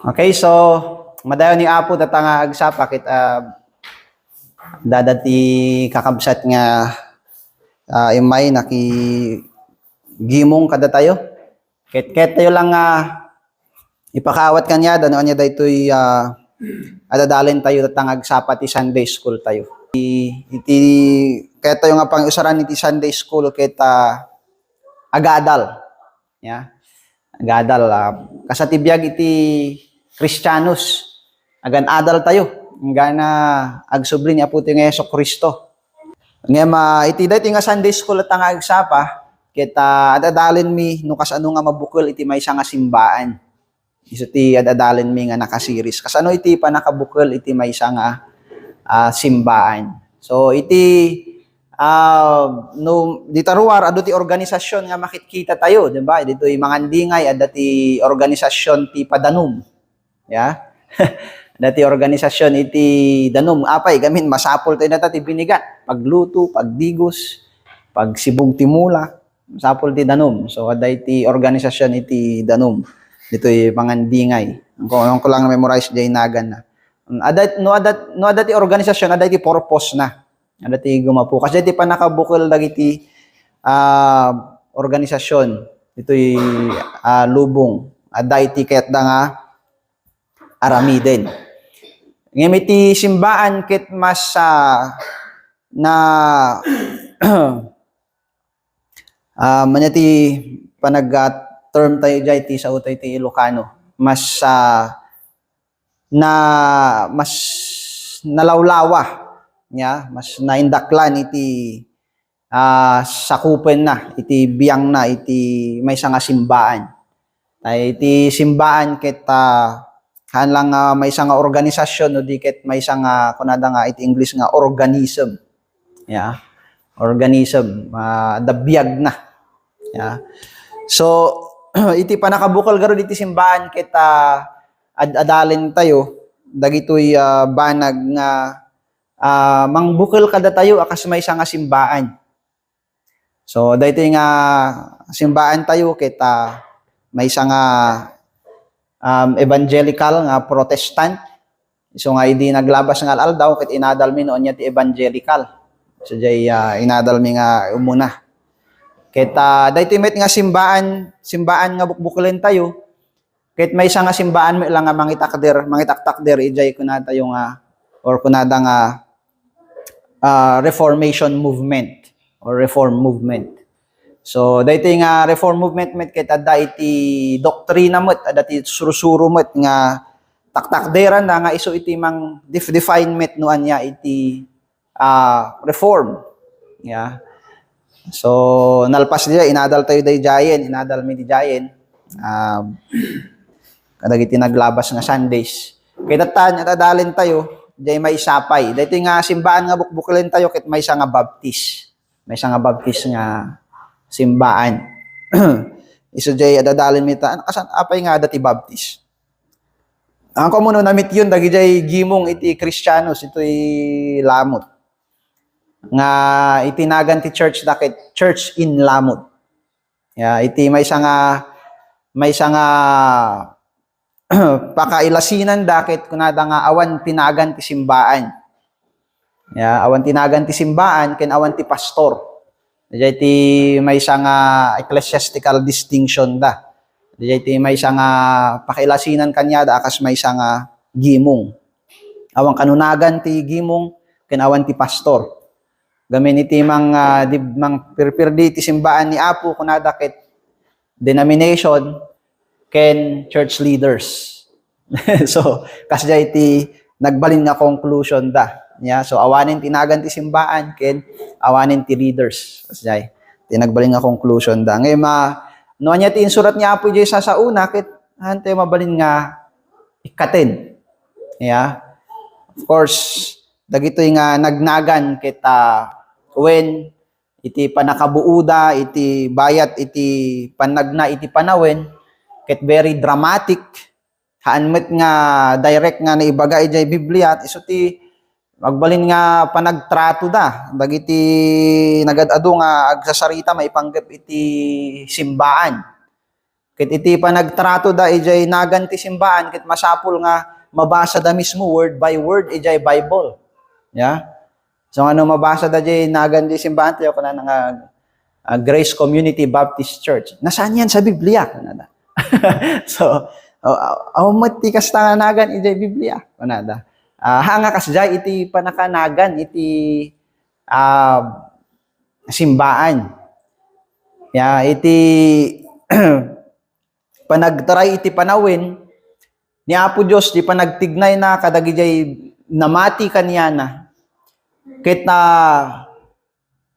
Okay, so madayon ni Apo datang agsapa kit dadati kakabsat nga imay naki gimong kada tayo. Ket tayo lang ipakawat kanya ano anya daytoy adadalen tayo datang agsapa ti Sunday school tayo. Iti ket tayo nga pang usaran iti Sunday school ket agadal. Ya. Agadal kasatibiyag iti Kristiyanos. Agan adal tayo. Nga agsubli ni Apo ti nga Yesu Kristo. Nga iti dayto nga Sunday school at nga agsapa kita adadalin mi no kasano nga mabukol iti maysa nga simbaan. Isu ti adadalin mi nga nakasiris. Kasano iti panakabukol iti maysa nga simbaan. So iti no ditaruar adu ti organisasyon nga makikita tayo, di ba? Dito yung mga ndingay adati organisasyon ti Padanum. Ya. Dati organisasyon iti danum apay gamin masapol tayo nata ti binigat, pagluto, pagdigos, pagsibog ti mula, masapol ti danum. So aday ti organisasyon iti danum. Dito yung mga ndingay. Ang ko lang memorize jay nagan na. Adat ti organisasyon aday ti purpose na. Adati gumapo kasi di pa nakabukol dagiti organisasyon ito'y lubong aday ti ket da nga aramiden ngem iti simbaan ket mas na manyati panag term tayo jay ti sa utay ti Ilocano mas mas nalawlawa nya mas naindaklan iti sakupen na iti biyang na iti maysa nga simbaan ay iti simbaan ket lang maysa nga organisasyon no di ket maysa nga kunada nga iti English nga organism ya organism dabiyag na ya so iti panakabukal garo iti simbaan ket adalen tayo dagitoy banag nga mangbukal kada tayo akas may nga simbaan. So daytoy nga simbaan tayo kita may nga evangelical nga Protestant. So nga idi naglabas nga aldaw ket inadal mi noon ti evangelical. So jay inadal mi nga umuna. Ket daytoy met nga simbaan nga bukbukulen tayo. Ket may nga simbaan mi lang nga mangitaktakder ijay kunada tayo nga or kunada nga Reformation movement or Reform movement. So daytoy nga Reform movement met ket adda iti doktrina met adda iti surusuro met nga taktakderan na nga isu iti mang define met no anya iti reform. Yeah. So nalpas diya inadal tayo day jayen, inadal mi di jayen. Kadagiti naglabas nga Sundays. Kay datan adalin tayo jay may sapay. Dito nga simbaan nga bukbukulen tayo ket may nga baptis. May nga baptis nga simbaan. Isu jay adadalin mi ta kasan apay nga dati baptis. Ang komuno namit yun dagi jay gimong iti Kristiyanos ito'y lamot. Nga itinagan ti church dakit church in lamot. Ya iti may nga pakailasinan dakit kunada nga awan tinagan ti simbaan. Ya, awan tinagan ti simbaan ken awan ti pastor. Dijay ti maysa nga ecclesiastical distinction da. Dijay ti maysa nga pakailasinan kanya da akas maysa nga gimong. Awan kanunagan ti gimong ken awan ti pastor. Gamin iti mang pirpirdi ti simbaan ni Apo kunada ket denomination ken church leaders. So, kasya iti nagbalin nga conclusion da. Yeah, so awanin tinagan ti simbaan ken awanin ti leaders. Kasya iti nagbalin nga conclusion da. Ngay no anya ti insurat ni Apo jay sa una ket hante mabalin nga ikaten. Yeah. Of course, dagitoy nga nagnagan ket when iti panakabuuda iti bayat iti panagna iti panawen ket very dramatic haan met nga direct nga naibaga ijay Biblia at isu ti magbalin nga panagtrato da dagiti nagadado nga agsasarita maipanggep iti simbaan Ket iti panagtrato da ijay nagan ti simbaan ket masapul nga mabasa da mismo word by word ijay Bible. Ya. So ano mabasa da jay nagan ti simbaan tayo kuna nga Grace Community Baptist Church. Nasaan yan sa Biblia? Kunada. So, mati kas nagan ijay Biblia. Kunada. Hanga kas jay iti panakanagan iti simbaan. Ya, iti panagtaray iti panawin ni Apo Dios di panagtignay na kadagijay namati kanyana. Ket na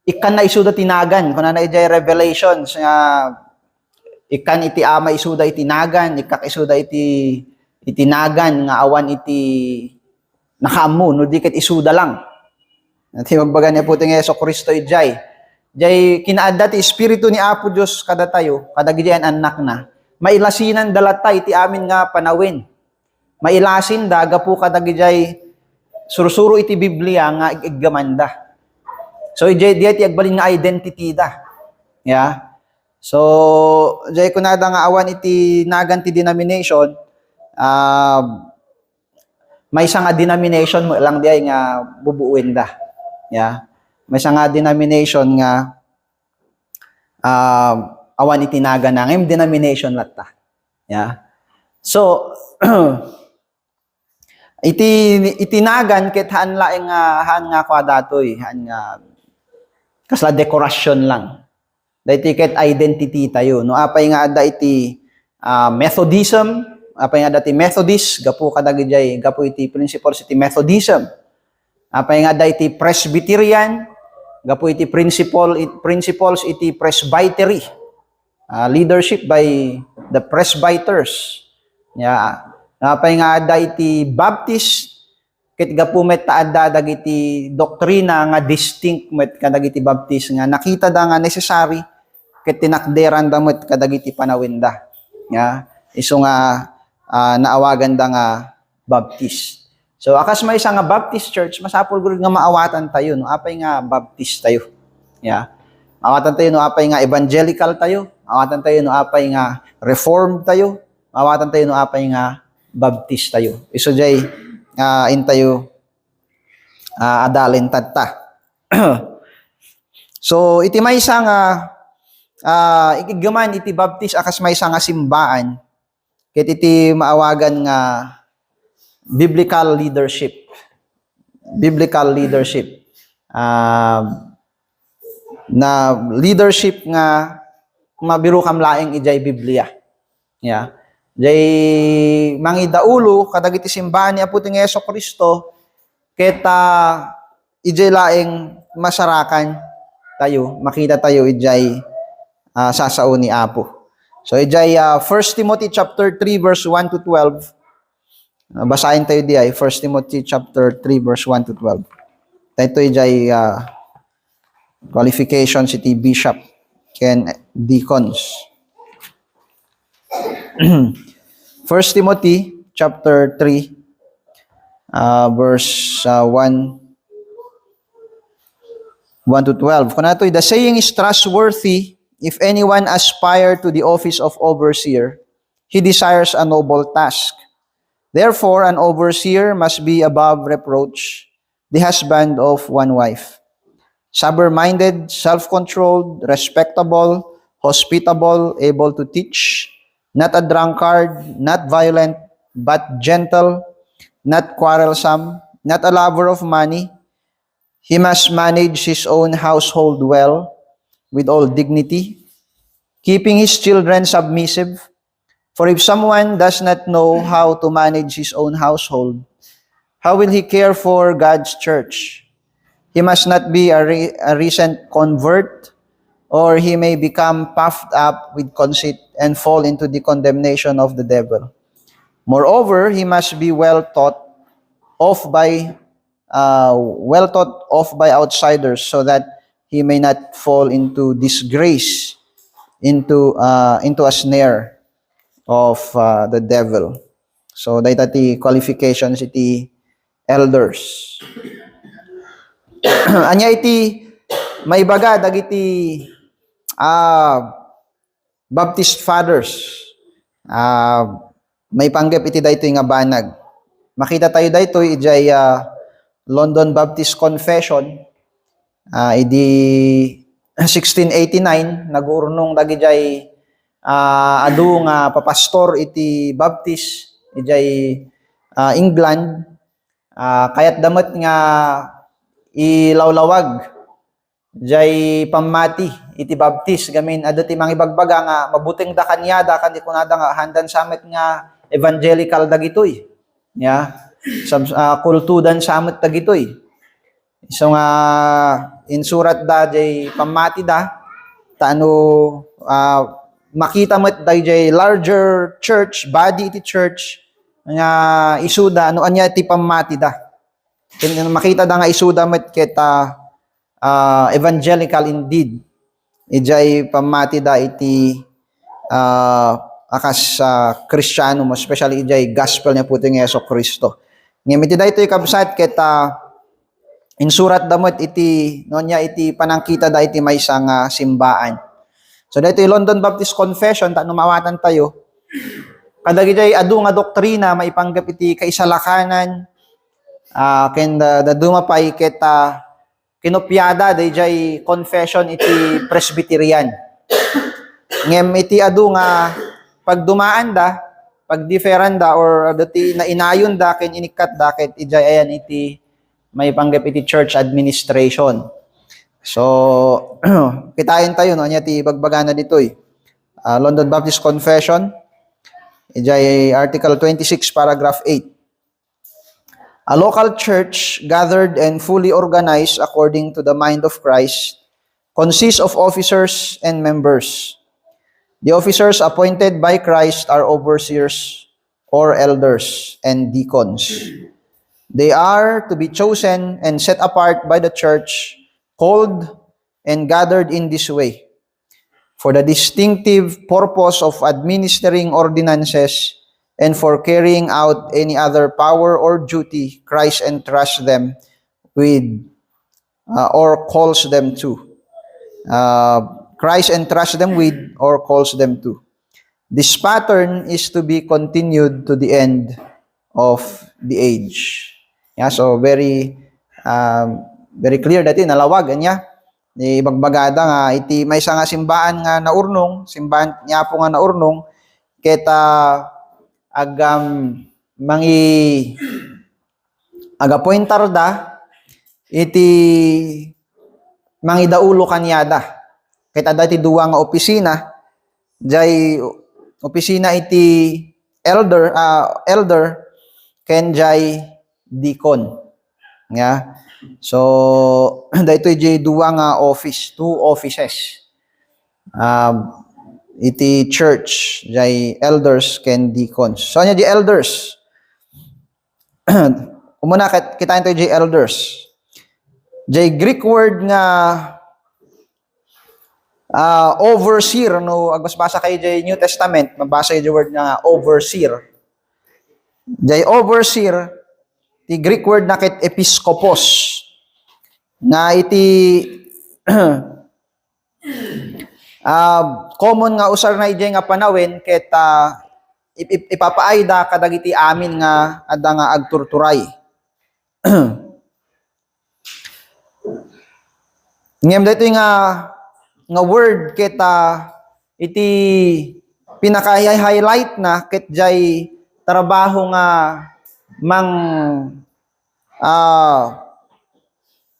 ikan na isuda tinagan kuna na ijay revelations nga ikan iti ama isuda itinagan ikak isuda iti itinagan nga awan iti nakamu no di ket isuda lang. At himagbaga niya po ting Yesu Kristo ijay kinaadda ti espiritu ni Apo Dios kada tayo kadagijay anak na mailasinan dalatay ti amin nga panawin mailasin da gapu kadagijay sursuro iti Biblia nga iggamanda. So ijay ti agbalin nga identity da. Yeah. So jay kunada nga awan iti nagan ti denomination may isa nga denomination mo lang diay nga bubuuin da. Yeah. May isa nga denomination nga awan iti nagan na ngem denomination latta. Yeah. So itinagan ket han laeng han nga kwadatoy han nga kasla dekorasyon lang. Dahil ket identity tayo. No, apay nga da iti Methodism, apay nga da iti Methodist, gapu kadagijay, gapu iti principles iti Methodism. Apay nga da iti Presbyterian, gapu iti principles iti Presbytery. Leadership by the presbyters. Yeah. Apay nga da iti Baptist, ket gapu met taadda dagiti doktrina nga distinct met kadagiti Baptist nga nakita da nga necessary ket tinakderan da met kadagiti panawin da. Ya, isu nga naawagan da nga Baptist. So akas may isa nga Baptist church masapul gud nga maawatan tayo no apay nga Baptist tayo. Ya. Maawatan tayo no apay nga evangelical tayo, maawatan tayo no apay nga reformed tayo, maawatan tayo no apay nga Baptist tayo. Isu jay intayo adalin tatta. So iti maysa nga ikigaman iti Baptist akas maysa nga simbaan ket iti maawagan nga biblical leadership. Biblical leadership. Na leadership nga mabiro kam laeng ijay Biblia. Yeah. Jay mangidaulo kadagiti simbahan ni Apo ting Yesu Kristo ket ijay laeng masarakan tayo makita tayo ijay sasao ni Apo. So ijay 1 Timothy chapter 3 verse 1 to 12. Basahin tayo di ay 1 Timothy chapter 3 verse 1 to 12. Ito ijay qualifications iti bishop ken deacons. 1 Timothy chapter 3 verse 1 to 12. Kunato, the saying is trustworthy. If anyone aspire to the office of overseer, he desires a noble task. Therefore, an overseer must be above reproach, the husband of one wife, sober-minded, self-controlled, respectable, hospitable, able to teach, not a drunkard, not violent, but gentle, not quarrelsome, not a lover of money. He must manage his own household well, with all dignity, keeping his children submissive. For if someone does not know how to manage his own household, how will he care for God's church? He must not be a recent convert, or he may become puffed up with conceit and fall into the condemnation of the devil. Moreover, he must be well taught of by outsiders, so that he may not fall into disgrace, into a snare of the devil. So dayta qualifications iti elders. Anya iti may baga dagiti Baptist fathers. may panggap iti daytoy nga banag. Makita tayo daytoy ijay London Baptist Confession, idi 1689 nagurnong dagijay adu nga papastor iti Baptist ijay England, kayat damat nga ilawlawag jay pamati iti Baptist gamin adu ti mangibagbaga nga mabuting da kanyada kandi kunada nga handan samet nga evangelical dagitoy. Kultudan samet dagitoy. So nga insurat da jay pamati da taano makita met dayjay larger church body iti church nga isuda ano anya ti pamati da. Makita da nga isuda met ket evangelical indeed. Ijay pamati da iti akas Kristiyano mo, especially ijay gospel niya puti ng Yeso Kristo. Ngayon iti da ito ikabsat ket insurat damot iti no niya iti panangkita da iti maysa nga simbaan. So dito London Baptist Confession ta numawatan tayo. Kadag ijay adu nga doktrina maipanggap iti kaisalakanan ken dumapay ket kinopyada dayjay confession iti Presbyterian. Ngem iti adu nga pagdumaan da, pagdiferan da or dati na inayon da ken inikat da ket ijay ayan iti may panggap iti church administration. So kitayen tayo no nya ti bagbagana ditoy. London Baptist Confession ijay Article 26 paragraph 8. A local church, gathered and fully organized according to the mind of Christ, consists of officers and members. The officers appointed by Christ are overseers or elders and deacons. They are to be chosen and set apart by the church, called and gathered in this way, for the distinctive purpose of administering ordinances and for carrying out any other power or duty Christ entrusts them with or calls them to. Christ entrusts them with or calls them to. This pattern is to be continued to the end of the age. So very clear dati nalawag niya. Ni bagbagada nga iti maysa nga simbaan nga naurnong, simbahan niya po nga naurnong keta agam agapointar da iti mangidaulo kanyada ket adda ti duwa nga opisina jay opisina iti elder ken jay deacon so daytoy jay duwa nga office, two offices iti church jay elders ken deacons. So anya di elders. Umuna kitain tayo jay elders. Jay Greek word nga overseer no agbasbasa kay jay New Testament mabasa jay word nga overseer. Jay overseer ti Greek word na ket episkopos nga iti common nga usar na ijay nga panawin ket ipapaayda kadagiti amin nga adda nga agturturay. Ngem daytoy nga word ket iti pinaka-highlight na ket jay trabaho nga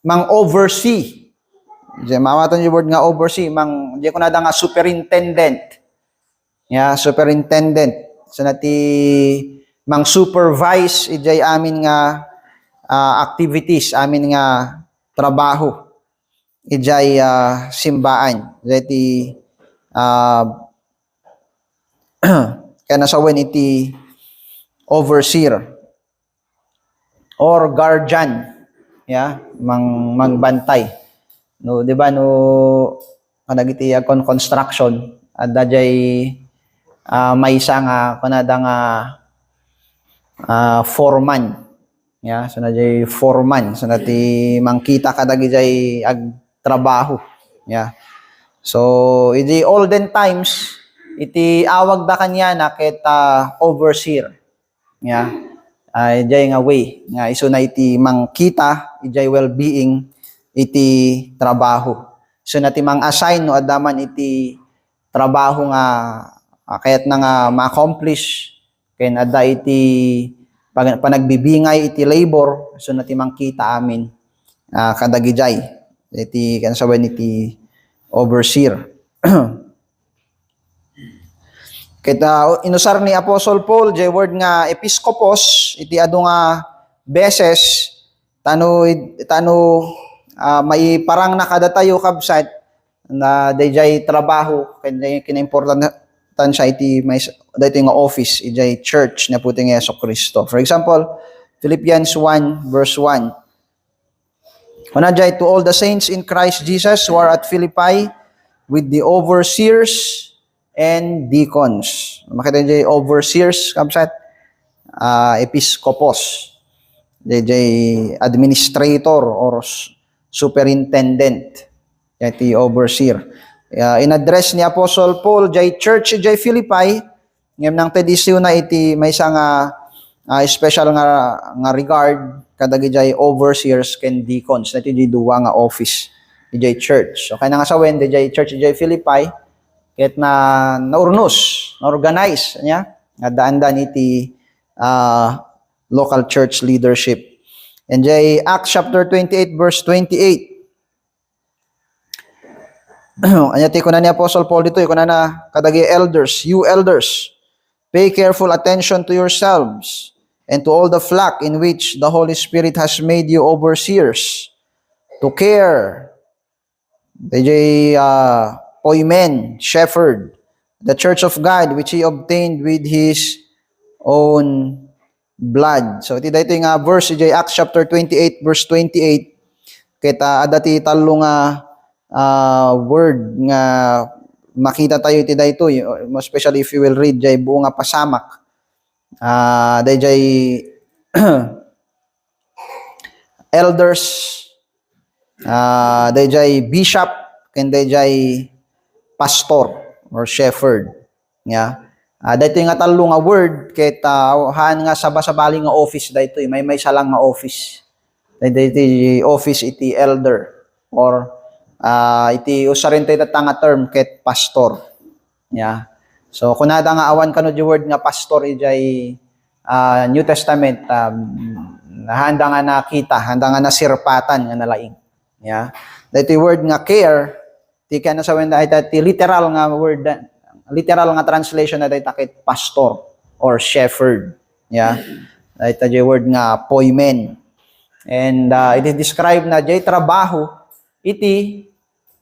mang oversee. Diyan mawatan yung word nga oversee, diyan ko nada nga superintendent. Superintendent. So nati mang supervise ijay amin nga activities, amin nga trabaho. Ijay simbaan. Iti kana sawen iti overseer or guardian. Mangbantay. No, di ba no kanagiti construction adda jay maysa nga kanada nga foreman. So na jay foreman so nati mangkita kadagi jay ag trabaho. So in the olden times iti awag da kanya na ket overseer. Ya. Ijay nga way nga iso na iti mangkita ijay well-being iti trabaho. So na ti mang-assign no adaman iti trabaho nga kayat na nga ma-accomplish ken adda iti panagbibingay iti labor so na ti mangkita amin kadagijay iti kansawen iti overseer. Kita inusar ni Apostle Paul jay word nga episkopos iti adu nga beses tano may parang nakadatayo kabsat na dayjay trabaho ken kinaimportantan siya iti may daytoy nga office ijay church na puti nga Jesucristo. For example, Philippians 1 verse 1. Kunajay to all the saints in Christ Jesus who are at Philippi with the overseers and deacons. Makita jay overseers kabsat episkopos. Jay administrator or superintendent. Iti overseer. In-address ni Apostle Paul jay church jay Philippi ngem nang tedisyo na iti maysa nga special nga regard kadagi jay overseers ken deacons. Iti jay duwa nga office jay church. So kaya nga sawen jay church jay Philippi ket na naurnos, na-organize niya, nga daan-daan iti local church leadership. And jay Acts chapter 28 verse 28. Anya ti kunan ni Apostle Paul dito, kunan na kadagi elders, you elders, pay careful attention to yourselves and to all the flock in which the Holy Spirit has made you overseers, to care. Jay Poimen, shepherd, the church of God which he obtained with his own blood. So iti daytoy nga verse iti Acts chapter 28 verse 28 kita adati talo nga word nga makita tayo iti daytoy, especially if you will read jay buo nga pasamak. Dayjay elders, dayjay bishop, ken dayjay pastor or shepherd. Yeah. Dito nga talo nga word ket han nga sabasabali nga office dito may salang nga office. Dito office iti elder or iti usarin tayo nga term ket pastor. Yeah. So kunada nga awan kano di word nga pastor ijay New Testament handa nga nakita, handa nga nasirpatan nga nalaing. Yeah. Dito word nga care ti kana sa wenda iti literal nga word, literal nga translation na iti takit pastor or shepherd. Yeah. Iti word nga poimen. And it is described na jay trabaho iti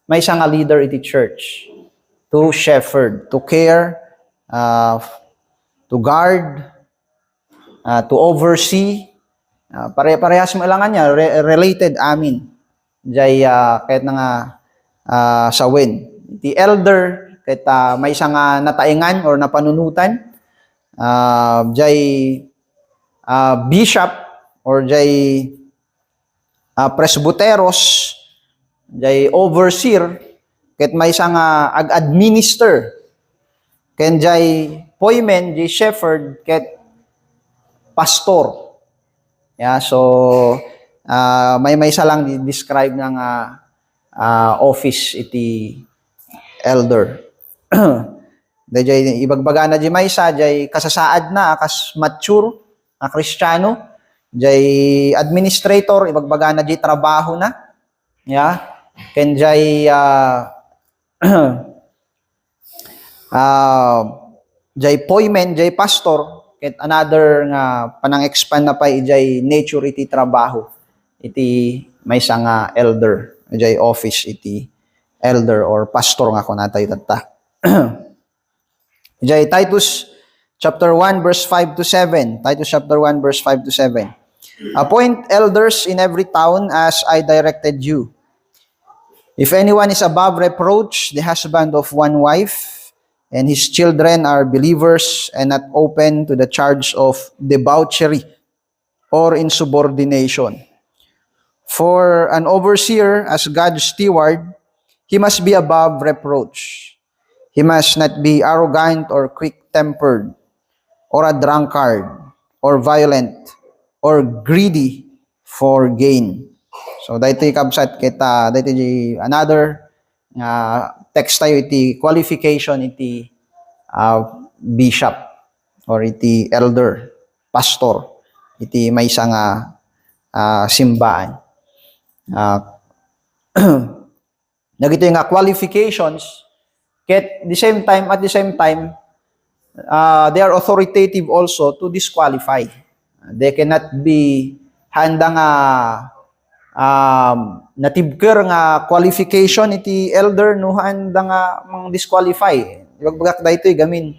may isa nga leader iti church. To shepherd, to care, to guard, to oversee. Pare-parehas mo ilangan niya, related amin. Jay kahit na nga sawin. The elder, kahit may isang nataingan or napanunutan, jay bishop or jay presbyteros, jay overseer, kahit may isang ag-administer, ken jay poimen, jay shepherd, kahit pastor. Yeah, so may isa lang describe ng office iti elder. Dayjay ibagbaga na di maysa jay kasasaad na kas mature a Kristiyano, jay administrator ibagbaga na di trabaho na. Yeah. Ken jay jay poimen, jay pastor, ket another nga panang-expand na pa ijay nature iti trabaho. Iti maysa nga elder, ijay office iti elder or pastor nga kunatay tatta. Ijay Titus chapter 1 verse 5 to 7. Titus chapter 1 verse 5 to 7. Appoint elders in every town as I directed you. If anyone is above reproach, the husband of one wife, and his children are believers and not open to the charge of debauchery or insubordination. For an overseer as God's steward, he must be above reproach, He must not be arrogant or quick-tempered, or a drunkard, or violent, or greedy for gain. So, dahito kabsat kita, dahito another text tayo, iti qualification, iti bishop, or iti elder, pastor, iti maysa nga simbaan. Nagito nga qualifications, at the same time, they are authoritative also to disqualify. They cannot be handa nga natibker nga qualification iti elder no handa nga mang disqualify. Ibagbagak daytoy gamin.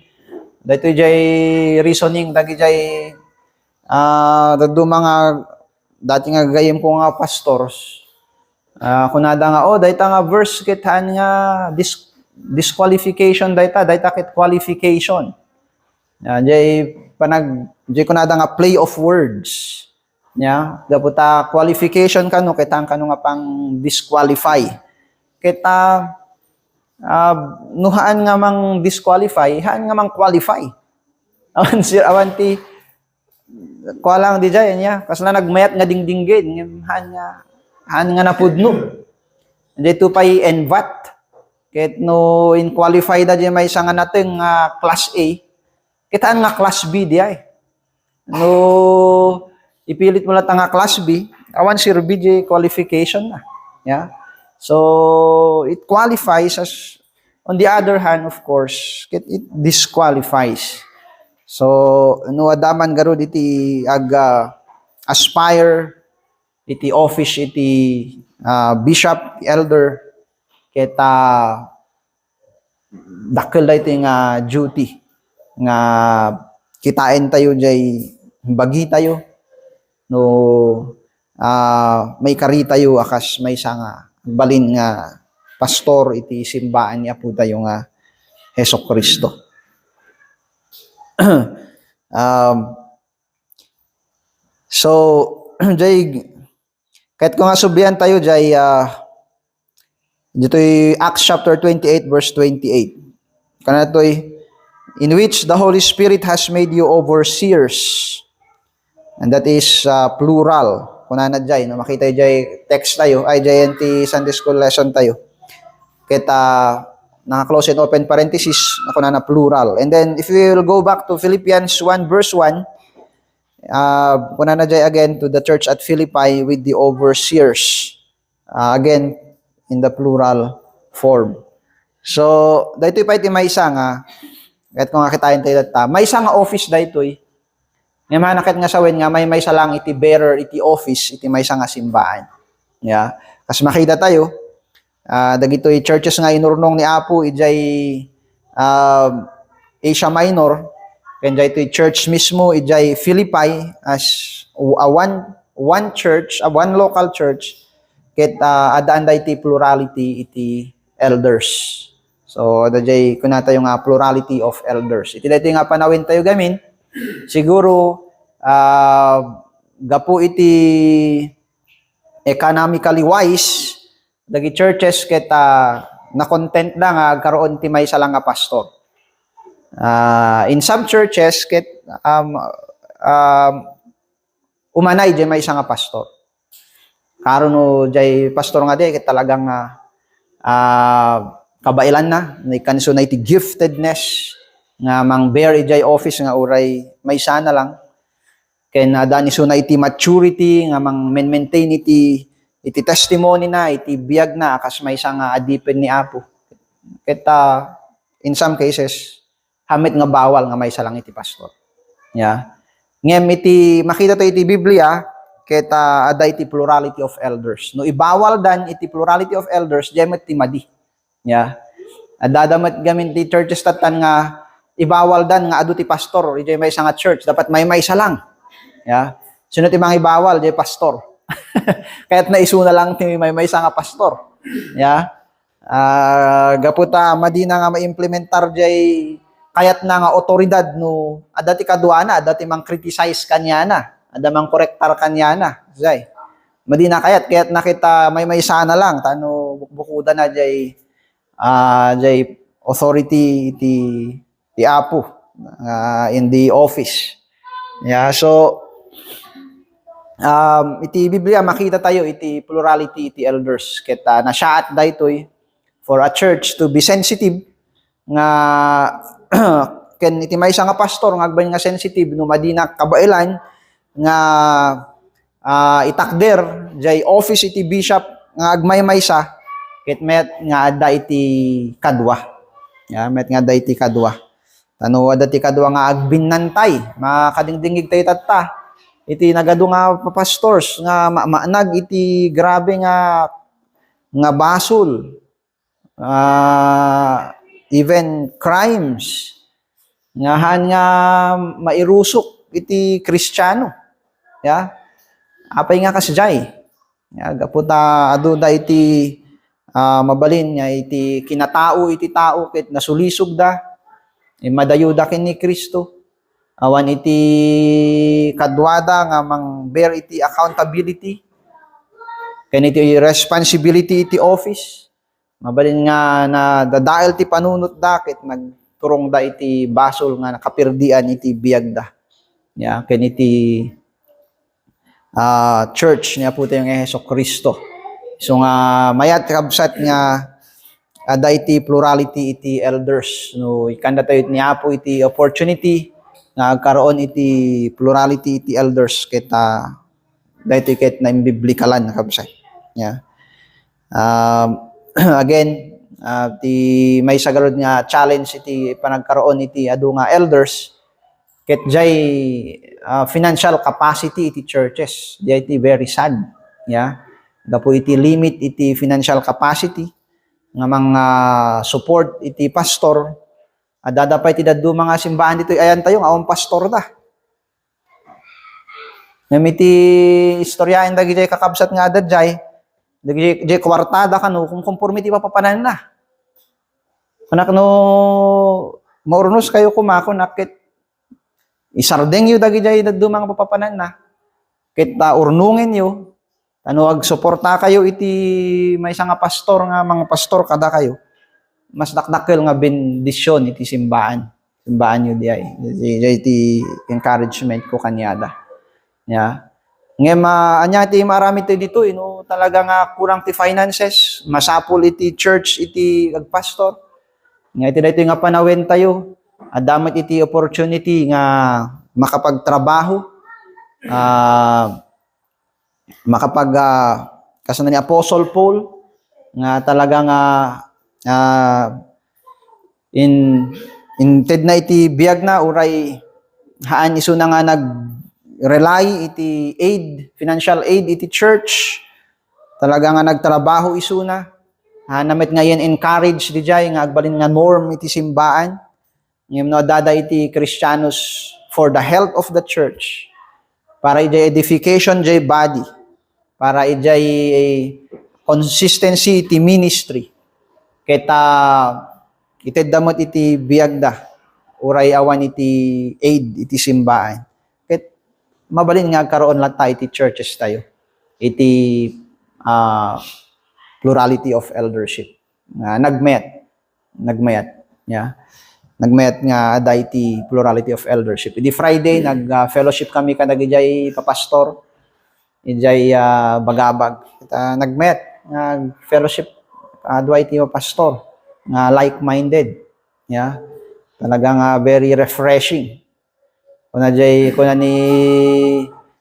Daytoy jay reasoning dagi jay dadto mga dati nga gayem ko nga pastors. Kunada nga dayta nga verse kitaan nga disqualification dayta kit qualification. Jay kunada nga play of words. Daputa qualification kano kitang kano nga pang disqualify. Kita nuhaan nga mang disqualify, haan nga mang qualify. Awan ti kualang di jay niya kasla nagmayat nga dingdinggin haan nga napudno. Dito pay envat. Ket no in qualify da jay may isa nga nating class A. Kitaan nga class B di ay. No ipilit mo lang nga class B, awan si BJ qualification na. So, it qualifies as, on the other hand, of course, it disqualifies. So, no adaman garo iti aspire, iti office, iti bishop, elder, kita dakkel da iti nga duty, nga kitain tayo jay bagi tayo, no may kari tayo akas may nga balin nga pastor iti simbaan niya po tayo nga Hesus Kristo. So jay kahit ko nga subihan tayo jay dito'y Acts chapter 28 verse 28 kanato'y in which the Holy Spirit has made you overseers. And that is plural. Kuna na dyan, no? Makita dyan text tayo, ay dyan Sunday school lesson tayo. Kita, naka-close and open parenthesis, kuna na plural. And then, if we will go back to Philippians 1 verse 1, kuna na dyan again to the church at Philippi with the overseers. Again, in the plural form. So, dahito pa iti may isa nga, kahit kung kakitain tayo data, may isa nga office dahito Nga manakit nga sawin nga may salang iti bearer iti office iti may nga simbaan. Kas makita tayo dagitoy churches nga inurnong ni Apo ijay Asia Minor ken itoy church mismo ijay Philippi as one church, one local church ket adaan da iti plurality iti elders. So dajay kunata yung plurality of elders. Iti daytoy nga panawin tayo gamin siguro gapu iti economically wise dagi churches ket na content na nga karon ti may lang nga pastor. In some churches ket umanay jay may nga pastor. Karon no jay pastor nga di ket talagang kabailan na kanso na iti giftedness nga mang bear ijay office nga uray may sana lang ken dani suna iti maturity nga mang maintain iti testimony na iti biag na kas may nga adipen ni Apo ket in some cases hamit nga bawal nga may lang iti pastor ngem iti makita to iti Biblia ket ada iti plurality of elders no ibawal dan iti plurality of elders diay ti madi adadamet gamin ti churches tatan nga ibawal dan nga adu ti pastor ijay may nga church dapat may lang sino ti mga ibawal jay pastor kahit naisuna lang ti may nga pastor gaputa madina nga maimplementar jay kayat na nga otoridad no adati kaduana adati mang criticize kanya na adamang korektar kanya na jay madina kayat nakita may sana lang tano bukuda na jay authority iti Apo in the office. Yeah, so iti Biblia makita tayo iti plurality iti elders ket nasyaat daytoy for a church to be sensitive nga ken iti maysa nga pastor nga agbañ nga sensitive no madina kabailan nga itakder jay office iti bishop nga agmaymaysa ket met nga adda iti kadwa. Ya, met nga adda iti kadwa. Tano adda iti kadwa nga agbinnantay, makadingdingig tayo tatta. Iti nagadu nga pastors nga maanag iti grabe nga basol. Even crimes nga mairusok iti Kristiyano. Ya. Apay nga kasjay. Ya, gaputa aduda iti mabalin nga iti kinatao iti tao ket nasulisog da madayuda ken ni Kristo. Awan iti kadwada nga mang bear iti accountability ken iti responsibility iti office. Mabalin nga na dadael ti panunot da ket nagturong da iti basol nga nakapirdian iti biag da. Ya, ken iti church niya po tayong Hesus Kristo. So nga mayat kabsat nga ada iti plurality iti elders. No ikanda tayo niya po iti opportunity nga agkaroon iti plurality iti elders ket daytoy ket na imbiblikalan kabsat. Yeah. Again, ti may sagarod nga challenge iti panagkaroon iti adu nga elders ket jay financial capacity iti churches. Iti very sad. Yeah. Gapo iti limit iti financial capacity nga mga support iti pastor. Adada pa iti daddu mga simbahan dito ayan tayo nga pastor da. Ngem iti istoryaen dagi jay kakabsat nga adadjay dagi kwartada kanu kung conformity papapanan na. Kanak no maurnos kayo kumako nakit isardeng yu dagi jay daddu mga papapanan na. Ket urnungin yu ano ag suporta kayo iti may nga pastor nga mga pastor kada kayo. Mas dakdakkel nga bendisyon iti simbahan. Simbahan yu di ay. Iti encouragement ko kanyada. Ya. Ngem anya ti marami tayo dito no talaga nga kurang ti finances, masapul iti church iti agpastor. Nga iti daytoy nga panawen tayo. Adamot iti opportunity nga makapagtrabaho. Kasana ni Apostle Paul nga talaga nga inted na iti biag na uray haan isu na nga nag-rely iti aid, financial aid iti church. Talaga nga nagtrabaho isu na. Namit nga yan encourage di jay nga agbalin nga norm iti simbaan. Ngem no dada iti Christianos for the health of the church. Para iti edification jay body. Para iti consistency iti ministry. Keta ited damot iti biagda uray awan iti aid iti simbaan. Ket mabalin nga karoon lang tayo iti churches tayo. Iti plurality of eldership. Nagmayat. Yeah. Nagmayat nga ada iti plurality of eldership. Iti Friday nag-fellowship kami kadag ijay papastor. Ijay bagabag. Nagmayat nag-fellowship adwa iti pastor nga like-minded. Yeah. Talagang very refreshing. Kuna ni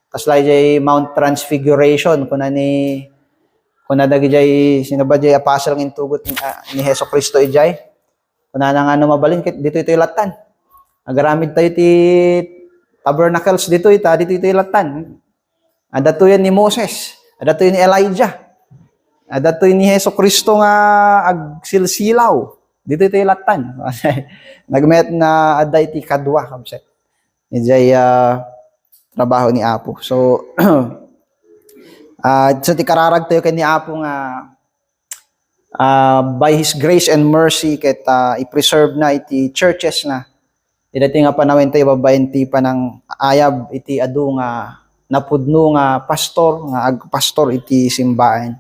kaslay jay Mount Transfiguration kuna dagi jay sino ba jay apostle ng intugot ni Hesus Kristo ijay. Kuna nga mabalin dito ito ilatan. Agaramid tayo ti tabernacles dito ito ilatan. Adato yan ni Moses, adato yan ni Elijah. Adato ni Hesus Kristo nga agsilsilaw. Dito ito ilatan. Nagmet na ada iti kadwa kamset. Ijay trabaho ni Apo. So so ti kararag tayo kay ni Apo nga by His grace and mercy ket i-preserve na iti churches na. Dito nga panawin tayo babaen ti panang ayab iti adu nga napudno nga pastor nga agpastor iti simbaan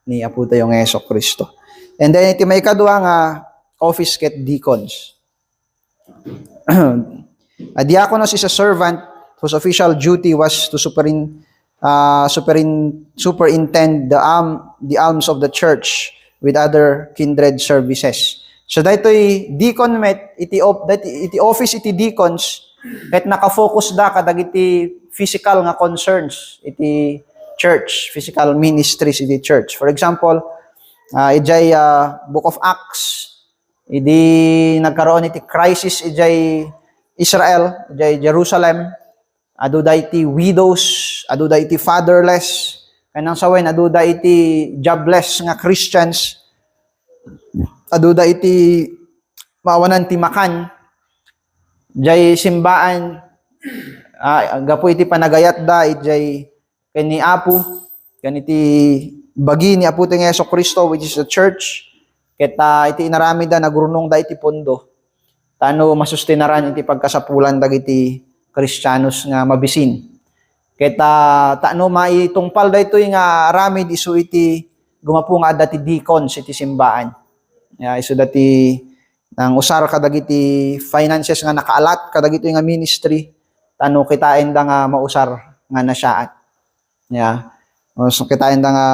ni Apo tayong Hesus Kristo. And then iti may kadwa nga office ket deacons. A diakonos is a servant whose official duty was to superintend the alms of the church with other kindred services. So daytoy deacon met iti office iti deacons ket nakafocus da kadag iti physical nga concerns iti church, physical ministries iti church. For example, ijay Book of Acts, idi nagkaroon iti crisis ijay Israel, ijay Jerusalem, aduda iti widows, aduda iti fatherless, kanang sawen aduda iti jobless nga Christians, aduda iti mawanan ti makan, jay simbaan, gapo iti panagayat da, ijay kani Apo, kaniti bagi ni Apo ting Yesu Kristo, which is the church, ket iti inarami da, nagrunong da iti pondo, tano masustinaran iti pagkasapulan dagiti Kristiyanos nga mabisin. Ket tano maitungpal daytoy nga aramid isu iti gumapu nga adda ti deacons iti simbaan. Isu dati nang usar kadagiti finances nga nakaalat kadagito nga ministry, tano kitain da nga mausar nga nasyaat. So kitain da nga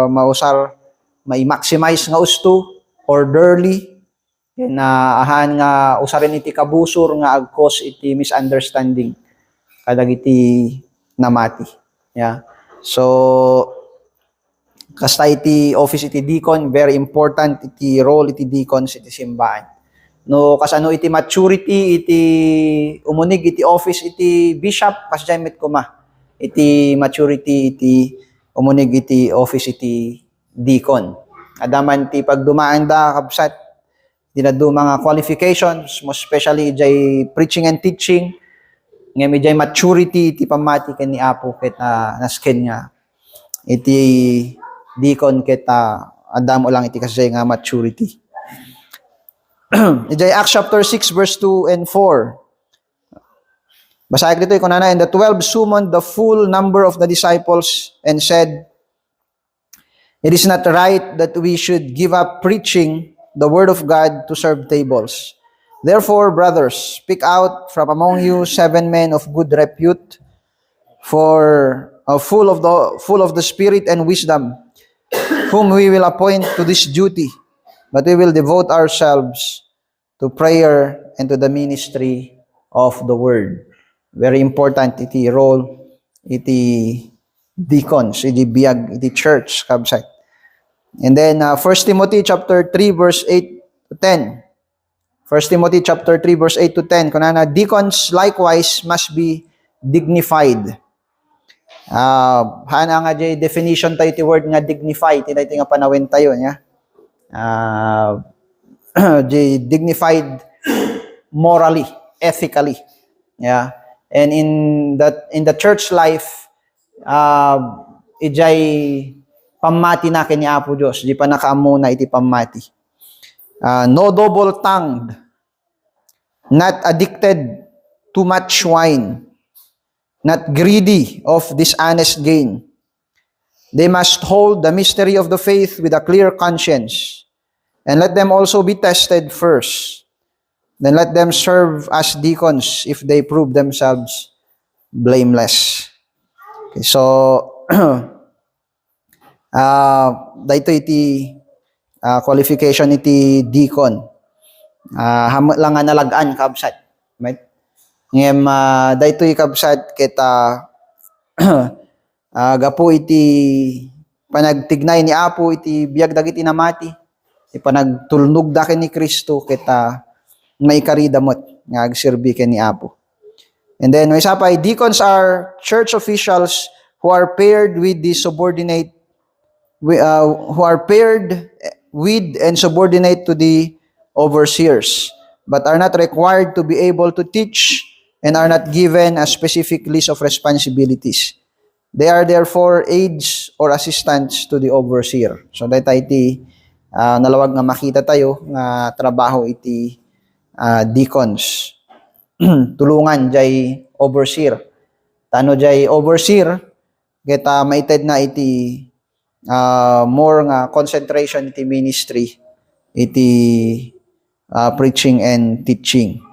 mausar mai-maximize nga usto, orderly, na ahan nga usarin iti kabusor nga ag-cause iti misunderstanding kadag iti namati. So kasta iti office iti deacon, very important iti role iti deacons iti simbaan. No kasano iti maturity iti umunig iti office iti bishop kasjay met kuma iti maturity iti umunig iti office iti deacon. Adaman ti pagdumaan da kabsat dinadu mga qualifications, most especially jay preaching and teaching, nga medjay maturity iti pamati ken ni Apo ket nasken nga iti deacon ket adamo lang iti kasay nga maturity. Ijay Acts chapter 6 verse 2 and 4. Basahin dito kunana, and the 12 summoned the full number of the disciples and said, "It is not right that we should give up preaching the word of God to serve tables. Therefore, brothers, pick out from among you 7 men of good repute, full of the Spirit and wisdom, whom we will appoint to this duty. But we will devote ourselves to prayer and to the ministry of the word." Very important iti role iti deacons, iti biag iti church kabsat. And then 1 Timothy chapter 3 verse 8 to 10. 1 Timothy chapter 3 verse 8 to 10. Kunana, deacons likewise must be dignified. Hana nga jay definition tayo ti word nga dignified. Iti nga panawin tayo niya. Jay dignified morally, ethically. And in the church life, ijay pamati na ken ni Apo Dios, di pa nakaamo na iti pamati. No double-tongued, not addicted to much wine, not greedy of dishonest gain. They must hold the mystery of the faith with a clear conscience, and let them also be tested first. Then let them serve as deacons if they prove themselves blameless. Okay, so dayto iti qualification iti deacon. Hamot lang nga nalagaan kabsat. Right? Ngem dayto kabsat kita gapo iti panagtignay ni Apo iti biag dagiti namati. Iti panagtulnog da ken ni Kristo kita may karidamot nga agserbi ken ni Apo. And then may sapay, deacons are church officials who are paired with and subordinate to the overseers, but are not required to be able to teach and are not given a specific list of responsibilities. They are therefore aides or assistants to the overseer. So dahil tayo iti nalawag nga makita tayo nga trabaho iti deacons. Tulungan jay overseer. Tano jay overseer, kita maited na iti more nga concentration iti ministry iti preaching and teaching.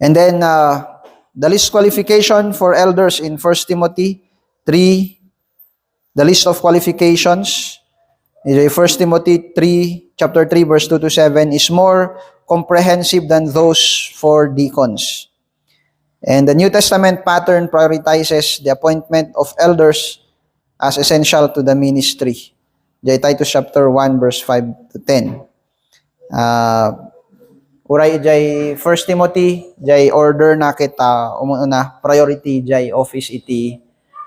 And then the list qualification for elders in 1 Timothy 3, the list of qualifications in 1 Timothy 3, chapter 3, verse 2 to 7 is more comprehensive than those for deacons. And the New Testament pattern prioritizes the appointment of elders as essential to the ministry. Titus chapter 1, verse 5 to 10. Uray jay 1 Timothy, jay order na kita, umuna, priority jay office iti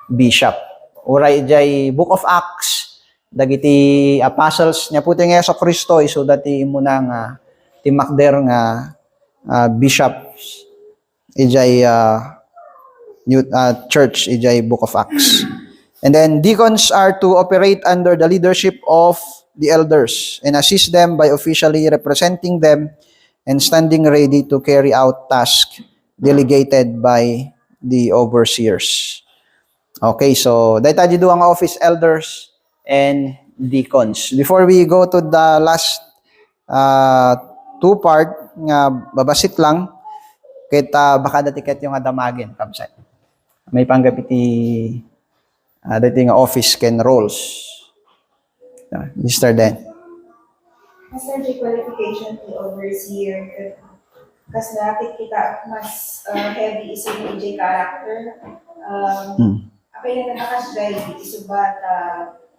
bishop. Uray jay Book of Acts, dagiti apostles niya puti nga sa Kristo, iso dati muna nga timakder nga bishops, ijay church, ijay Book of Acts. And then deacons are to operate under the leadership of the elders and assist them by officially representing them and standing ready to carry out tasks delegated by the overseers. Okay, so dahil tayo do ang office elders and deacons. Before we go to the last two part, nga babasit lang, kita baka datiket yung adamagin, kamsat. May panggapiti dating office can roles. Mr. Dan. Master J qualification to overseer kasi nakit kita mas heavy iso yung J character. Apay na nakas dahil iso ba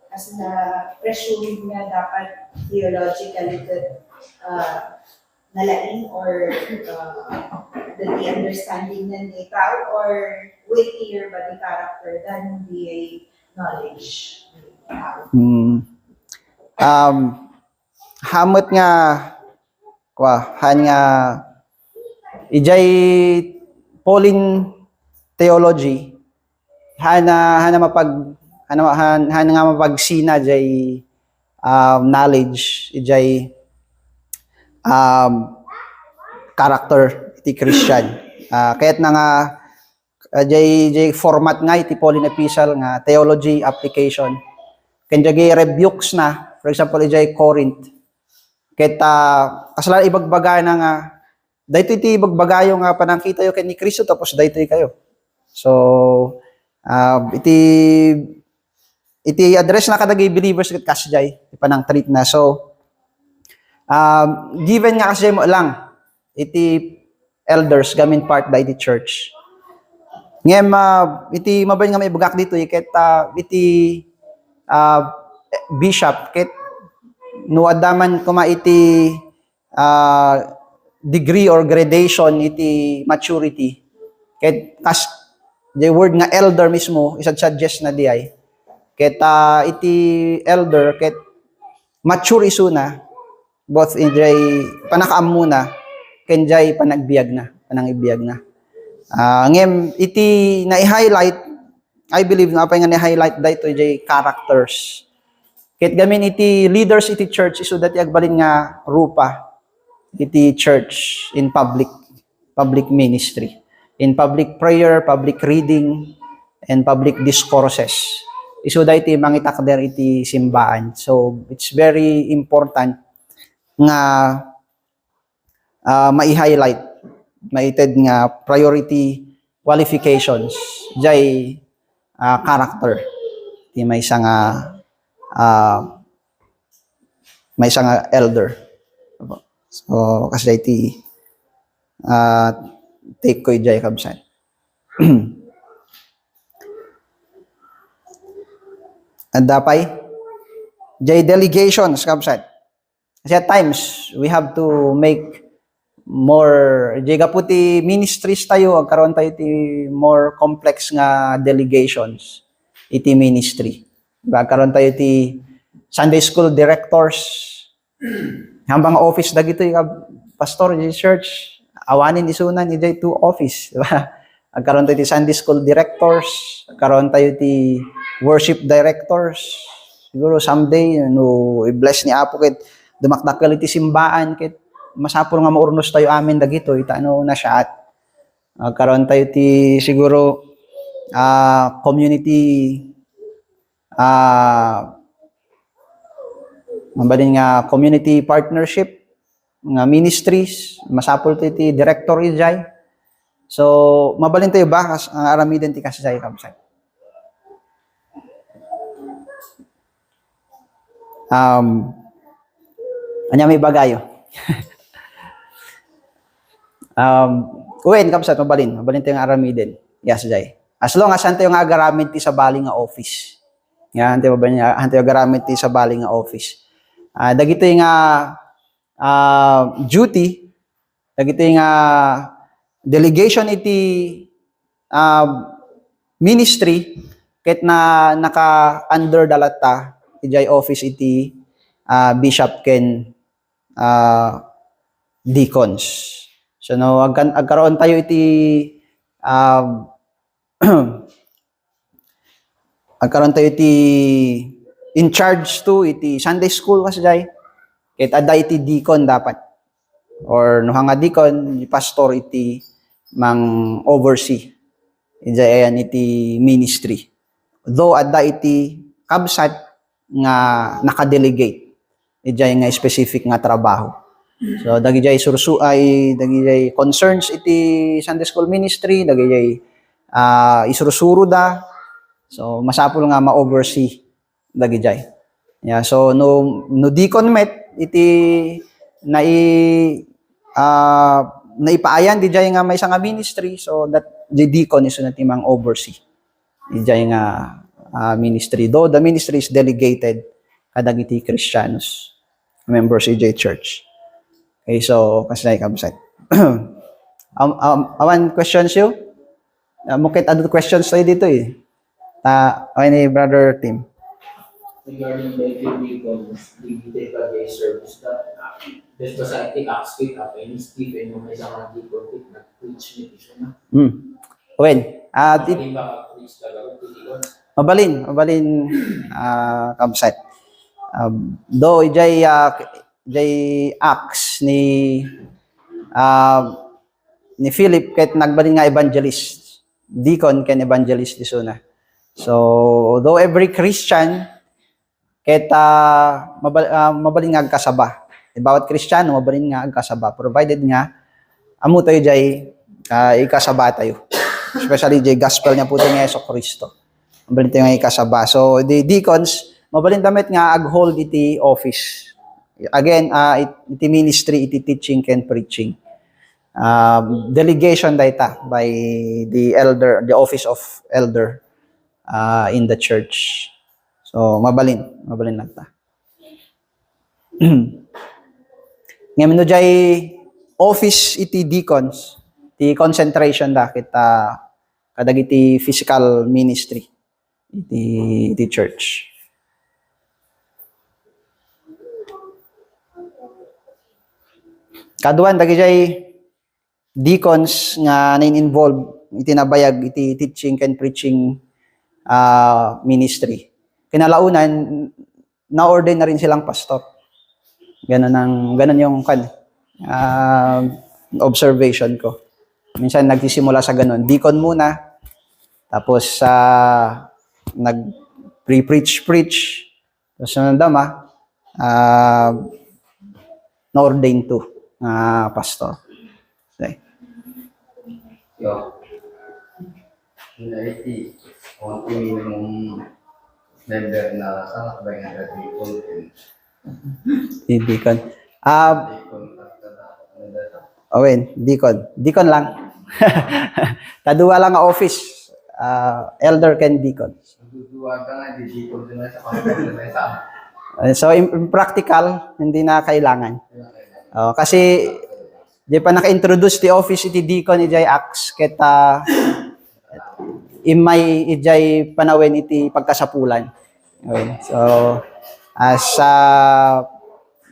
as na presumed nga dapat theologically nalain or the understanding ng ikaw or weightier ba the character than the knowledge. Hamot nga han nga ijay Pauline theology hana nga mapagsina jay knowledge ijay character iti Christian. Kaya't na nga jay format nga iti Pauline epistle nga theology application. Kanjay rebukes na, for example ijay Corinth. Kita kasala ibagbaga na nga dayto iti ibagbagayo nga panangkita yo ken ni Kristo tapos dayto kayo. So iti address na kadagay believers ket kasjay panang treat na. So given nga kasjay mo lang iti elders gamin part da iti church. Ngem iti mabayon nga maibagak dito ket iti bishop ket no adaman kuma iti degree or gradation iti maturity ket kas the word nga elder mismo suggest na diay ket iti elder ket mature isu na both in jay panakaam muna ken jay panagbiag na panangibiyag na. Ngem iti na-highlight I believe na apay nga ni-highlight dayto jay characters. Ket gamin iti leaders iti church isu dati agbalin nga rupa iti church in public ministry, in public prayer, public reading, and public discourses. Isu dati mangitakder iti simbaan. So it's very important nga mai-highlight maited nga priority qualifications jay character ti may isa nga elder. So kasi iti take ko jay kabsan. And dapay jay delegations kabsan. Kasi at times we have to make more jay gaputi ministries tayo agkaron tayo iti more complex nga delegations iti ministry. Agkaron tayo iti Sunday school directors hambang office dagito pastor di church awanin isunan ijay to office, diba? Agkaron tayo iti Sunday school directors, agkaron tayo iti worship directors. Siguro someday no i-bless ni Apo ket dumakdakkel iti simbaan ket masapol nga maurnos tayo amin dagito itano na siya at agkaron tayo iti siguro community mabalin nga community partnership, nga ministries, masapol to iti director ijay. So, mabalin tayo ba ang aramiden ti kasjay kabsat? Anya may bagayo. Uwen kabsat mabalin tayo ang aramiden. Yes, jay. As long as antayo nga agaramid ti sa bali nga office. Nga antayo agaramid ti sa bali nga office. Dagito nga duty, dagito nga delegation iti ministry ket na naka-under dalata ijay office iti bishop ken deacons. So no agkaroon tayo iti agkaroon tayo iti in charge to iti Sunday school kasjay. Ket adda iti deacon dapat. Or no nga deacon, pastor iti mang oversee. Ijay ayan iti ministry. Though adda iti kabsat nga nakadelegate. Ijay nga specific nga trabaho. So dagijay dagijay concerns iti Sunday school ministry, dagijay isurusuro da. So masapul nga ma-oversee dagijay. Yeah, so no deacon met iti naipaayan di jay nga may nga ministry, so that the deacon is na timang oversee di jay nga ministry, though the ministry is delegated kadagiti Christianos members ijay church. Okay, so kasay kabsat. Awan questions you? Mukit adto questions tayo dito eh. Ni brother Tim. Regarding the vehicles, the day service that this was I think asked any Stephen yung may isang vehicle na preach ni siya na. When mabalin kabsat. Though ijay acts ni Philip ket nagbalin nga evangelist, deacon ken evangelist isuna. So though every Christian ket mabalin nga agkasaba. Bawat Kristiyano mabalin nga agkasaba, provided nga amo tayo jay ikasaba tayo. Especially jay gospel niya po tayo nga Yeso Kristo. Mabalin tayo nga ikasaba. So the deacons mabalin damit nga ag-hold iti office. Again, iti ministry, iti teaching ken preaching. Delegation data by the elder, the office of elder in the church. So mabalin nagta. Ngayon no jay office iti deacons, iti concentration da kita kadagiti physical ministry iti church. Kaduan dagiti deacons nga nain-involve iti nabayag iti teaching ken preaching ministry. Kinalaunan na-ordain na rin silang pastor. Ganun yung observation ko. Minsan nagsisimula sa ganun. Deacon muna, tapos nag-preach, tapos nandama, na-ordain to pastor. Okay. Yo, iti konti yung member na sa kabay nga dati content. Deacon. Deacon lang. Tadua lang ang office. Elder ken deacon. Duduwa ka nga, di deacon din na sa content na sa. So, in practical, hindi na kailangan. Kasi, di pa naka-introduce the office iti deacon ijay acts keta imay ijay panawin iti pagkasapulan. Okay. So, as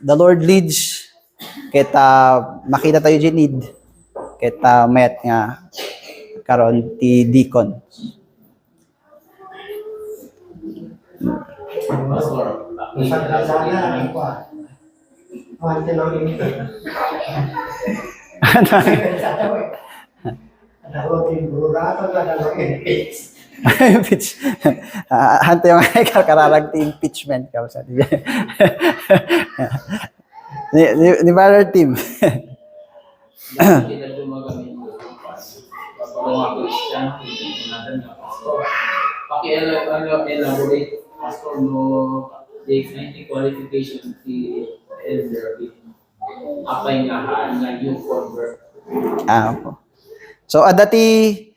the Lord leads, kita makita tayo dyan need, kita mayat nga karon ti deacon. Impeach. Hanto yung kararag ti impeachment ka sa ni Brother Tim. Hindi na gumagamit ko. Kapag mga Christian, natin na pastor. Elaborate, pastor, no, the qualification the elder apay nga yung convert. Opo. So adati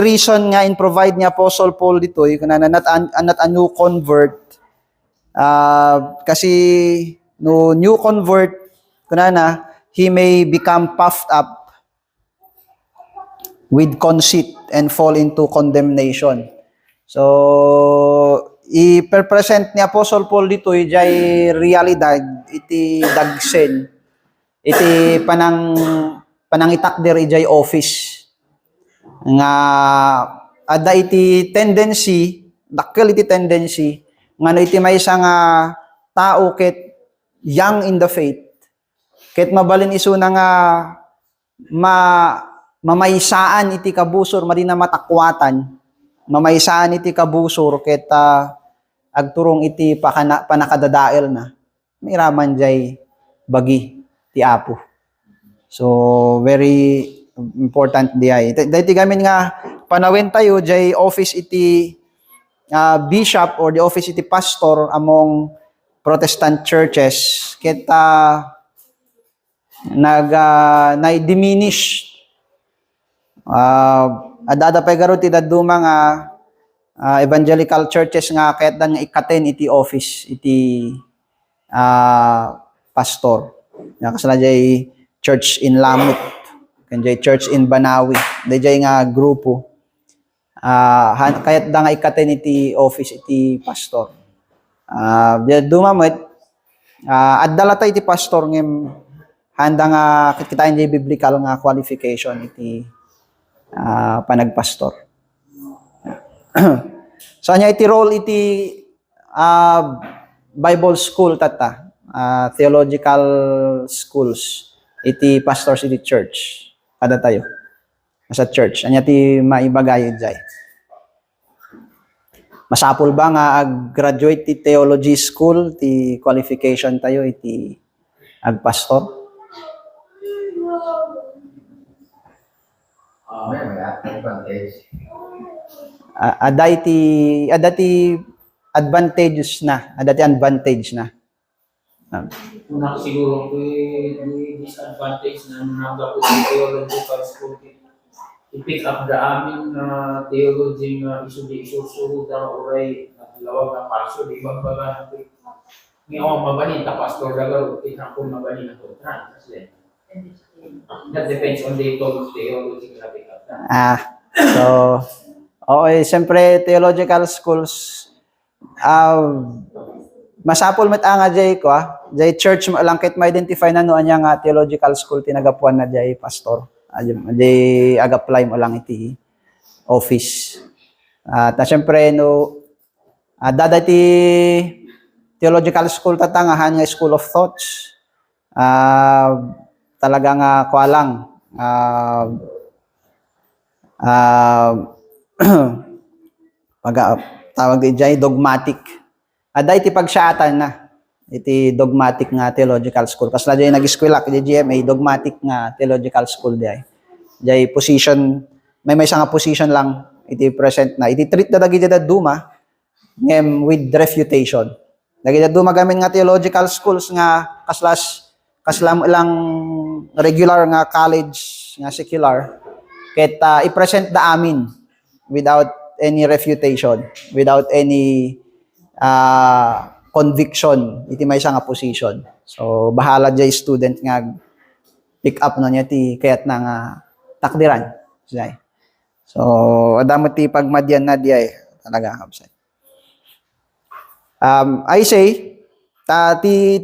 reason nga in provide ni Apostle Paul dito yung not a new convert kasi no new convert kunana he may become puffed up with conceit and fall into condemnation. So i-present ni Apostle Paul dito jay realidad iti dagsen iti panang itakder ijay office nga ada iti tendency dakkel iti tendency nga no iti maysa nga tao ket young in the faith ket mabalin isu na nga mamaysaan iti kabusor madina matakwatan mamaysaan iti kabusor ket agturong iti panakadadael na miraman jay bagi ti Apo. So very important di ay. Dahiti gamin nga panawin tayo jay office iti bishop or the office iti pastor among Protestant churches kita na-diminish adada pay garo ti daduma nga evangelical churches nga ket dan nga ikaten iti office iti pastor. Nga kasala jay church in Lamut, kanjay church in Banawi, dayjay nga grupo. Kayat da nga ikaten iti office iti pastor. Dumamit addala ta iti pastor ngem handa nga kitain jay biblical nga qualification iti panagpastor. So anya iti role iti Bible school tata, theological schools iti pastors iti church kada tayo sa church anya ti maibagayod jay. Masapul ba nga ag-graduate ti theology school ti qualification tayo iti agpastor? May advantage. Ada ti advantages na, ada ti advantage na. Una siguro ko disadvantage na nangga po sa theological school. I-pick up the aming theology nga isu da oray lawag na paso di ba baga ngayon mabalin ta pastor daga ita ko mabalin ako kasi that depends on the theology na pick up. So okay, siyempre theological schools masapol met anga jay ko jay church mo lang ket ma-identify na no anya nga theological school tinagapuan na jay pastor jay ag-apply mo lang iti office ta siyempre no dada ti theological school tatangahan nga school of thoughts talaga nga kwa lang tawag di jay dogmatic. Ada iti pagsiatan na iti dogmatic nga theological school. Kas na jay nag-eskwela kay GMA dogmatic nga theological school di ay. Jay position may nga position lang iti present na. Iti treat da dagiti duma ngem with refutation. Dagiti duma gamin nga theological schools nga kaslam lang regular nga college nga secular ket i-present da amin without any refutation, without any conviction iti maysa nga position. So bahala jay student nga pick up no niya ti kayat na nga takdiran. So adamo ti pagmadyan na di ay talaga kabsay. I say ti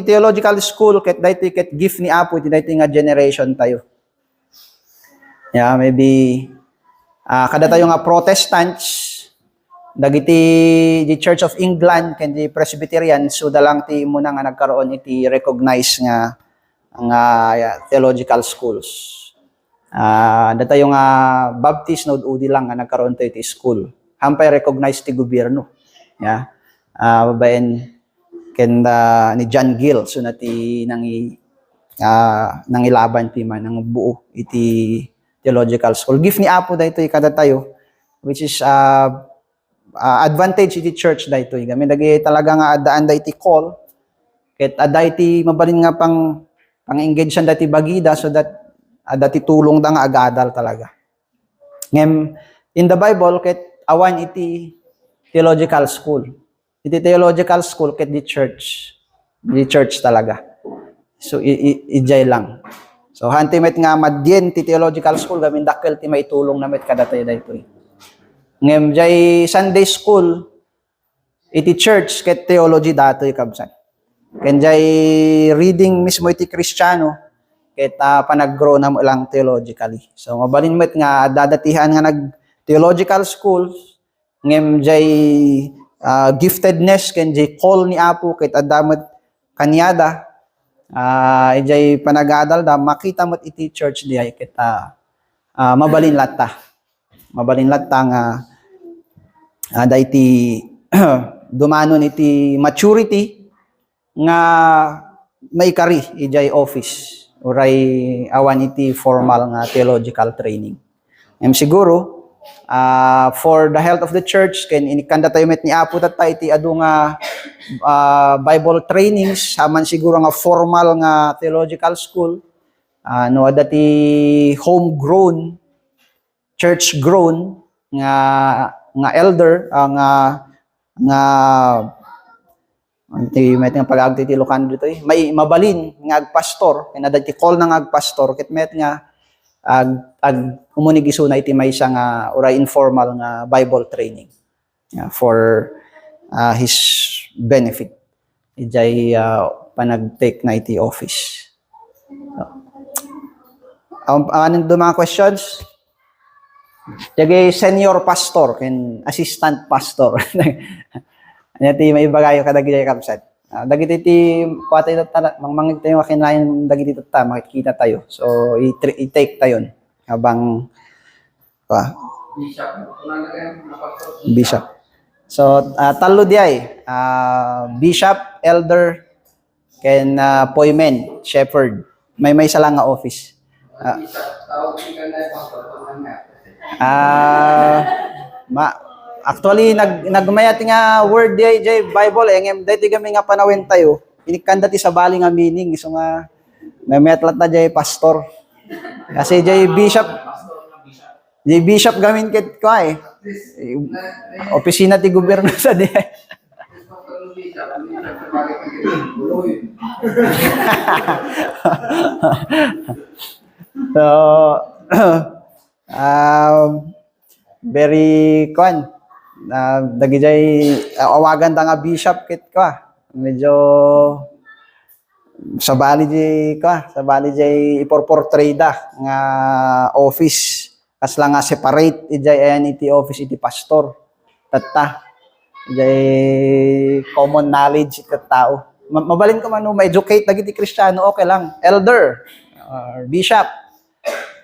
theological school ket dayti ket gift ni Apo ti dayti nga generation tayo. Yeah, maybe kada tayo nga Protestants dagiti the Church of England ken the Presbyterian so dalang ti muna nga nagkaroon iti recognize nga theological schools. Data yung Baptist nod udi lang nga nagkaroon tayo iti school. Hampay recognize ti gobyerno. Yeah. Babaen ken ni John Gill so nati nangilaban ti man ng buo iti theological school. Gift ni Apo daytoy kada tayo which is advantage iti church daytoy. Kami dagi talaga nga adaan da iti call ket aday iti mabalin nga pang-engage dati bagida so that dati tulong da nga agadal talaga. Ngem in the Bible ket awan iti theological school. Iti theological school ket di church talaga. So ijay lang. So hantimet nga madyen ti theological school gamin dakkel ti maitulong namet kada tayo daytoy. Ngem jay Sunday school iti church ket theology datoy kabsan. Ken jay reading mismo iti Kristiyano ket panag-grow na mo lang theologically. So mabalin met nga dadatihan nga nag theological schools ngem jay giftedness ken jay call ni Apo ket adamet kanyada ijay panagadal da makita mo't iti church diay ket mabalin latta. Mabalin latta nga dayti dumanon iti maturity nga maikari ijay office uray awan iti formal nga theological training. Siguro for the health of the church ken inikanda tayo met ni Apo tatay iti adu nga Bible trainings saman siguro nga formal nga theological school no adati homegrown church grown nga elder nga anti met nga pag-agti ti Ilocano dito may mabalin nga agpastor ken adati call na nga agpastor ket met nga umunig isuna iti maysa nga uray informal nga Bible training for his benefit ijay panag-take na iti office. Anong mga questions? Jagay senior pastor ken assistant pastor. Iti may bagayo kadagiti kapsat. Dagiti ti kuatay ta mangmangit tayo kinlain dagiti ta makikita tayo. So i-take tayon habang bishop. So talo diay bishop, elder ken poymen, shepherd. May sala nga office. Actually nagmayat nga word di Bible ngem daytoy kami nga panawen tayo inikanda ti sabali nga meaning so nga mayat lat na jay pastor kasi jay bishop gamin ket ko opisina ti gobyerno sa di so very dagijay awagan ta nga bishop ket medyo sabali jay iporportray da nga office kasla nga separate ijay ayan iti office iti pastor tatta ijay common knowledge iti tao mabalin ko man ma-educate dagiti Kristiyano okay lang elder or bishop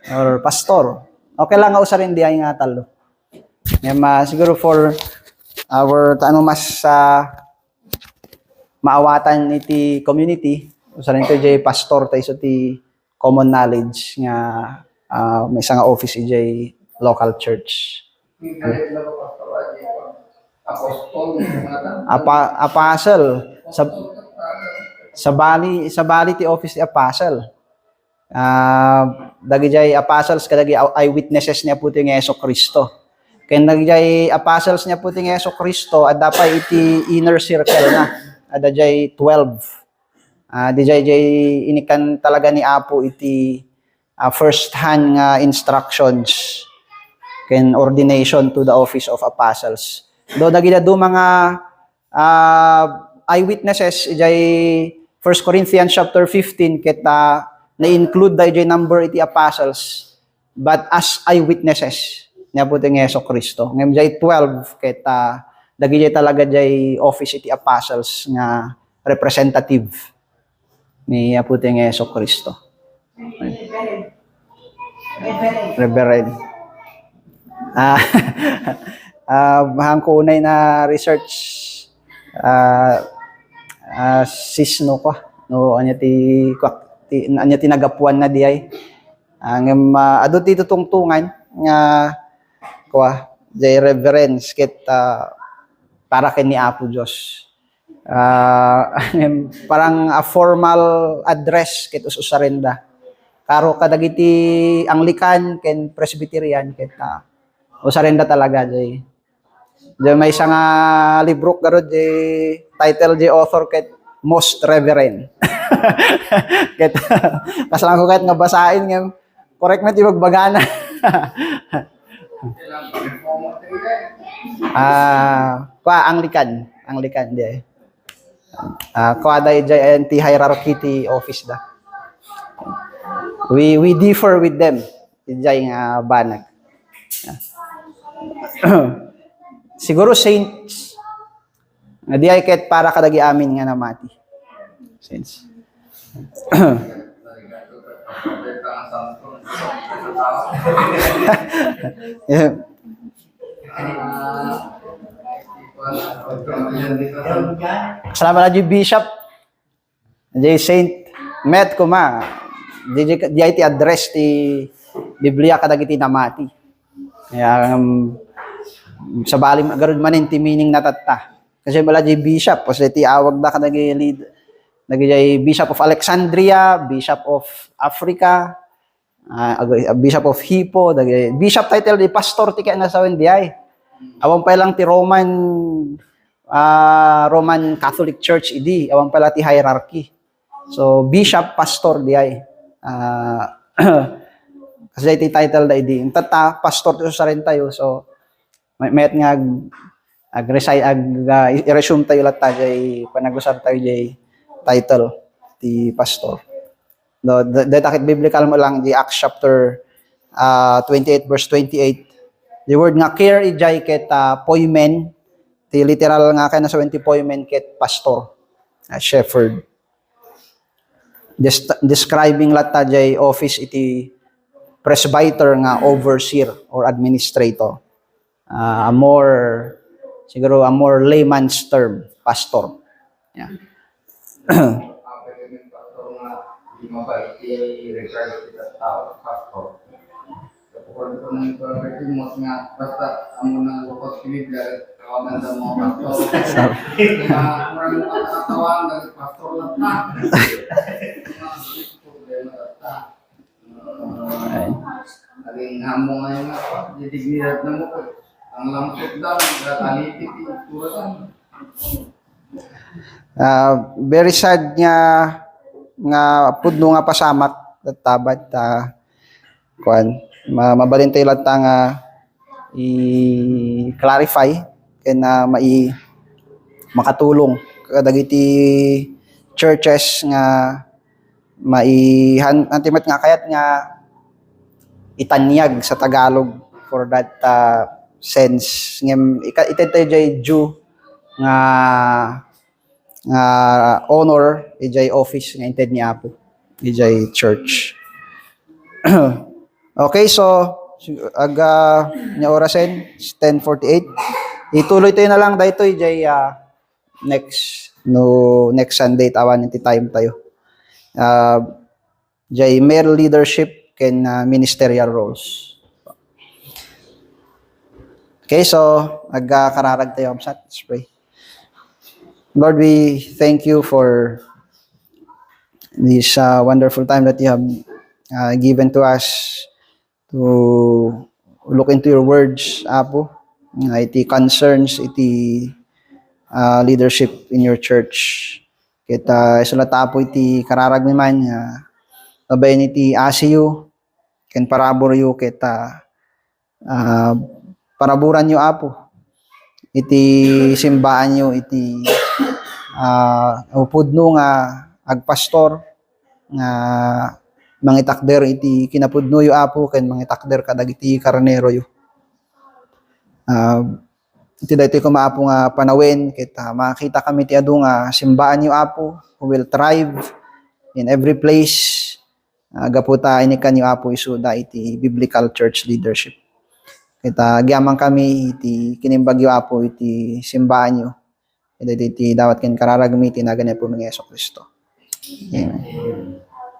or pastor okay lang nga usarin di ay nga talo. Siguro for our mas maawatan iti community, usarin ito jay pastor tayo so ti common knowledge nga may isang office ijay local church. Apostle sa bali ti office ti apostle. Dagijay apostles kadagi eyewitnesses niya puti nga Jesucristo. Ken dagijay apostles niya puti nga Jesucristo at dapat iti inner circle na. Adajay 12. Dijay inikan talaga ni Apo iti first hand nga instructions ken ordination to the office of apostles. Do dagida do mga eyewitnesses ijay 1 Corinthians chapter 15 ket na-include dayjay number iti apostles but as eyewitnesses niya po ting Jesucristo. Ngem jay 12 ket dagijay talaga jay office iti apostles nga representative ni apo ting Jesucristo. Reverend. Ah, hangkunay na research sis no ko no anya anya ti nagapuan na diay ang adu ti tutungtungan nga kwa jay reverence ket para ken ni Apo Dios. Parang a formal address ket usarenda. Karo kadagiti Anglican ken Presbyterian ket usarenda talaga jay. Jay may isang libro garod jay title jay author ket Most Reverend. Ket kasalan ko ket nga basahin nga correct na ti magbagana. Anglican di. Kwa day jay anti hierarchy ti office da. We differ with them. Jay nga banag. Siguro saints nga di ay ket para kadagi amin nga namati. Saints. Salamat na Bishop. Jay Saint Met kuma. Di ay ti address ti Biblia kadagiti namati. Kaya sa balim garud manin ti meaning natatta. Kasi bala jay Bishop kasi ti awag da kadagi lead nagijay Bishop of Alexandria, Bishop of Africa, Bishop of Hippo, Bishop title di pastor ti kaya nasawen di ay. Awan pa lang ti Roman Catholic Church idi, awan pala ti hierarchy. So Bishop, pastor di ay. Kasi ti title da idi. Tata pastor ti sa rin tayo. So may nga i-resume tayo lahat jay panag-usap tayo jay title ti pastor. Datakit biblical mo lang di Acts chapter 28 verse 28. The word nga care ijay ket poimen ti literal nga kay nasawen ti poimen ket pastor, shepherd. Describing latta jay office iti presbyter nga overseer or administrator. A more layman's term, pastor. Yeah. Very sad nga pudno nga pasamak tabat kuan mabalintay lang nga i-clarify ken makatulong kadagiti churches nga antimat nga kayat nga itanyag sa Tagalog for that sense ngem itetay jay Jew nga honor ijay office nga inted ni Apo ijay church. Okay, so nya orasen 10:48. Ituloy tayo na lang daytoy ijay next Sunday tawan ti time tayo. Jay male leadership ken ministerial roles. Okay, so kararag tayo amsat. Let's pray. Lord, we thank you for this wonderful time that you have given to us to look into your words, Apo. Iti concerns, iti leadership in your church. Kita isulat Apo iti kararag naman, babayin iti ACU, ken parabor yu kita paraburan yu Apo. Iti simbaan yu, iti upudno nga agpastor nga mangitakder iti kinapudno yu Apo ken mangitakder kadagiti karnero yu. Iti daytoy ko maapo nga panawin kita makita kami ti adu nga simbaan yu Apo who will thrive in every place Aga po ta inikan yung apo isuda iti biblical church leadership. Kita gyamang kami iti kinimbagyo apo iti simbahan nyo. Iti dawat ken kararagmi iti nagan po ng Yeso Kristo. Amen.